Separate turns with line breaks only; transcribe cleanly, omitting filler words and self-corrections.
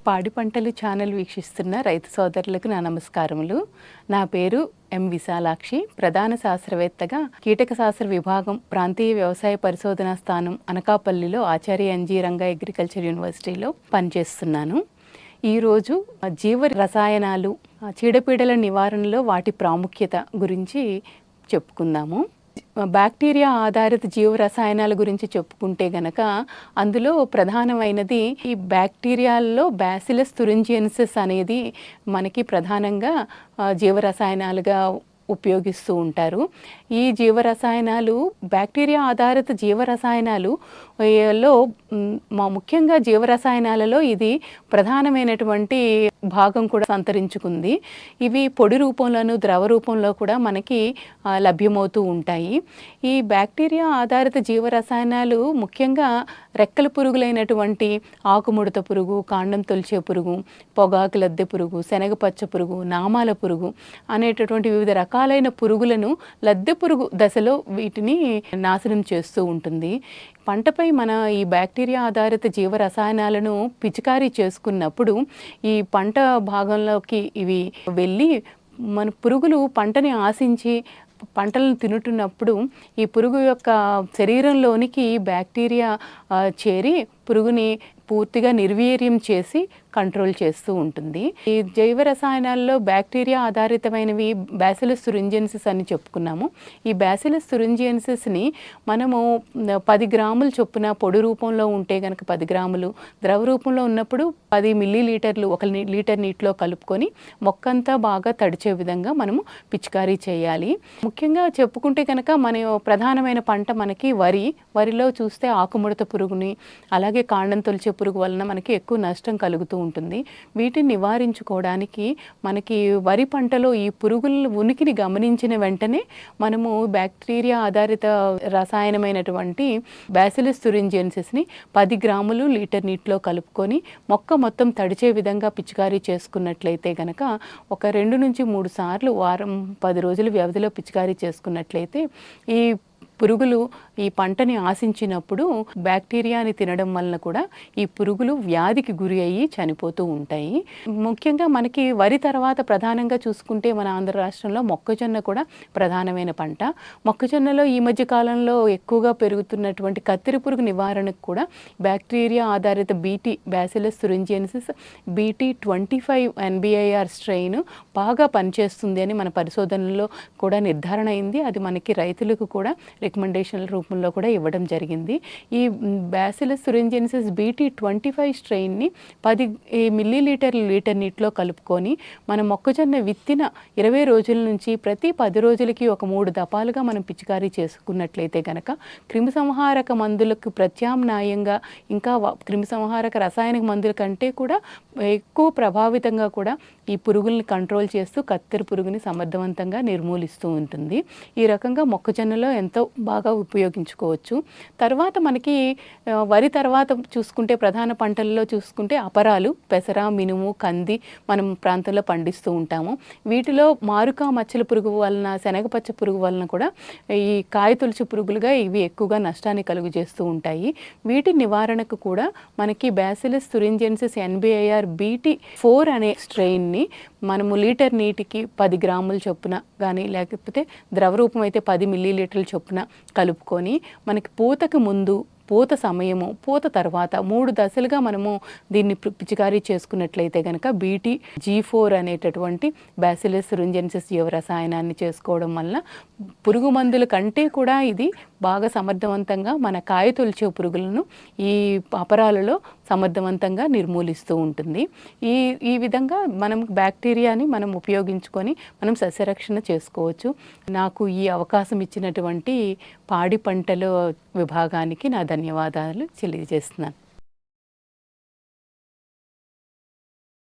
పాడి పంటలు ఛానల్ వీక్షిస్తున్న రైతు సోదరులకు నా నమస్కారములు. నా పేరు ఎం విశాలాక్షి. ప్రధాన శాస్త్రవేత్తగా కీటక శాస్త్ర విభాగం ప్రాంతీయ వ్యవసాయ పరిశోధనా స్థానం అనకాపల్లిలో ఆచార్య ఎన్జీ రంగా అగ్రికల్చర్ యూనివర్సిటీలో పనిచేస్తున్నాను. ఈరోజు జీవ రసాయనాలు, చీడపీడల నివారణలో వాటి ప్రాముఖ్యత గురించి చెప్పుకుందాము. బ్యాక్టీరియా ఆధారిత జీవ రసాయనాల గురించి చెప్పుకుంటే గనక అందులో ప్రధానమైనది ఈ బ్యాక్టీరియాల్లో బ్యాసిలస్ తురింజియన్సిస్ అనేది మనకి ప్రధానంగా జీవ రసాయనాలుగా ఉపయోగిస్తూ ఉంటారు. ఈ జీవరసాయనాలు బ్యాక్టీరియా ఆధారిత జీవరసాయనాలు లో ముఖ్యంగా జీవరసాయనాలలో ఇది ప్రధానమైనటువంటి భాగం కూడా సంతరించుకుంది. ఇవి పొడి రూపంలోను ద్రవ రూపంలో కూడా మనకి లభ్యమవుతూ ఉంటాయి. ఈ బ్యాక్టీరియా ఆధారిత జీవరసాయనాలు ముఖ్యంగా రెక్కల పురుగులైనటువంటి ఆకుముడత పురుగు, కాండం తొలిచే పురుగు, పొగాకు లద్దె పురుగు, శనగపచ్చ పురుగు, నామాల పురుగు అనేటటువంటి వివిధ రకాలైన పురుగులను లద్దె పురుగు దశలో వీటిని నాశనం చేస్తూ ఉంటుంది. పంటపై మన ఈ బ్యాక్టీరియా ఆధారిత జీవ రసాయనాలను పిచికారీ చేసుకున్నప్పుడు ఈ పంట భాగంలోకి ఇవి వెళ్ళి మన పురుగులు పంటని ఆశించి పంటలను తినుతున్నప్పుడు ఈ పురుగు యొక్క శరీరంలోనికి బ్యాక్టీరియా చేరి పురుగుని పూర్తిగా నిర్వీర్యం చేసి కంట్రోల్ చేస్తూ ఉంటుంది. ఈ జైవ రసాయనాల్లో బ్యాక్టీరియా ఆధారితమైనవి బ్యాసిలస్ తురింజియన్సిస్ అని చెప్పుకున్నాము. ఈ బ్యాసిలస్ తురింజియన్సిస్ని మనము 10 గ్రాముల చొప్పున పొడి రూపంలో ఉంటే కనుక 10 గ్రాములు, ద్రవ రూపంలో ఉన్నప్పుడు 10 మిల్లీలీటర్లు 1 లీటర్ నీటిలో కలుపుకొని మొక్కంతా బాగా తడిచే విధంగా మనము పిచికారీ చేయాలి. ముఖ్యంగా చెప్పుకుంటే కనుక మన ప్రధానమైన పంట మనకి వరిలో చూస్తే ఆకుముడత పురుగుని, అలాగే కాండం తొలిచే పురుగు వలన మనకి ఎక్కువ నష్టం కలుగుతూ ఉంటుంది. వీటిని నివారించుకోవడానికి మనకి వరి పంటలో ఈ పురుగుల ఉనికిని గమనించిన వెంటనే మనము బ్యాక్టీరియా ఆధారిత రసాయనమైనటువంటి బ్యాసిలస్ తురింజియన్సిస్ని 10 గ్రాములు లీటర్ నీటిలో కలుపుకొని మొక్క మొత్తం తడిచే విధంగా పిచికారీ చేసుకున్నట్లయితే కనుక ఒక 2 నుంచి 3 సార్లు వారం 10 రోజుల వ్యవధిలో పిచికారీ చేసుకున్నట్లయితే ఈ పురుగులు ఈ పంటని ఆశించినప్పుడు బ్యాక్టీరియాని తినడం వలన కూడా ఈ పురుగులు వ్యాధికి గురి అయ్యి చనిపోతూ ఉంటాయి. ముఖ్యంగా మనకి వరి తర్వాత ప్రధానంగా చూసుకుంటే మన ఆంధ్ర రాష్ట్రంలో మొక్కజొన్న కూడా ప్రధానమైన పంట. మొక్కజొన్నలో ఈ మధ్య కాలంలో ఎక్కువగా పెరుగుతున్నటువంటి కత్తెర పురుగు నివారణకు కూడా బ్యాక్టీరియా ఆధారిత BT bacillus thuringiensis BT25 NBIR strain బాగా పనిచేస్తుంది అని మన పరిశోధనలో కూడా నిర్ధారణ అయింది. అది మనకి రైతులకు కూడా రికమెండేషన్ల రూపంలో కూడా ఇవ్వడం జరిగింది. ఈ బ్యాసిలస్ తురింజియన్సిస్ BT25 స్ట్రెయిన్ని 10 మిల్లీలీటర్ల లీటర్ నీటిలో కలుపుకొని మన మొక్కజొన్న విత్తిన 20 రోజుల నుంచి ప్రతి 10 రోజులకి ఒక 3 దపాలుగా మనం పిచికారీ చేసుకున్నట్లయితే కనుక క్రిమిసంహారక మందులకు ప్రత్యామ్నాయంగా ఇంకా క్రిమిసంహారక రసాయనిక మందుల కంటే కూడా ఎక్కువ ప్రభావితంగా కూడా ఈ పురుగుల్ని కంట్రోల్ చేస్తూ కత్తెర పురుగుని సమర్థవంతంగా నిర్మూలిస్తూ ఉంటుంది. ఈ రకంగా మొక్కజొన్నలో ఎంతో బాగా ఉపయోగించుకోవచ్చు. తర్వాత మనకి వరి తర్వాత చూసుకుంటే ప్రధాన పంటల్లో చూసుకుంటే అపరాలు, పెసర, మినుము, కంది మనం ప్రాంతంలో పండిస్తూ ఉంటాము. వీటిలో మారుకా మచ్చల పురుగు వలన, శనగపచ్చ పురుగు వలన కూడా ఈ కాయతొలుచు పురుగులుగా ఇవి ఎక్కువగా నష్టాన్ని కలుగు చేస్తూ ఉంటాయి. వీటి నివారణకు కూడా మనకి బ్యాసిలస్ తురింజియన్సిస్ NBIR BT4 అనే స్ట్రెయిన్ని మనము లీటర్ నీటికి 10 గ్రాముల చొప్పున కానీ లేకపోతే ద్రవ రూపం అయితే 10 మిల్లీలీటర్ల చొప్పున కలుపుకొని మనకి పూతకు ముందు, పూత సమయము, పూత తర్వాత 3 దశలుగా మనము దీన్ని పిచికారీ చేసుకున్నట్లయితే కనుక BT-G4 అనేటటువంటి బ్యాసిలస్ తురింజియన్సిస్ జీవ రసాయనాన్ని చేసుకోవడం వల్ల పురుగు మందుల కంటే కూడా ఇది బాగా సమర్థవంతంగా మన కాయ తొలిచే పురుగులను ఈ అపరాలలో సమర్థవంతంగా నిర్మూలిస్తూ ఉంటుంది. ఈ విధంగా మనం బ్యాక్టీరియాని మనం ఉపయోగించుకొని మనం సస్యరక్షణ చేసుకోవచ్చు. నాకు ఈ అవకాశం ఇచ్చినటువంటి పాడి పంటల విభాగానికి నా ధన్యవాదాలు తెలియజేస్తున్నాను.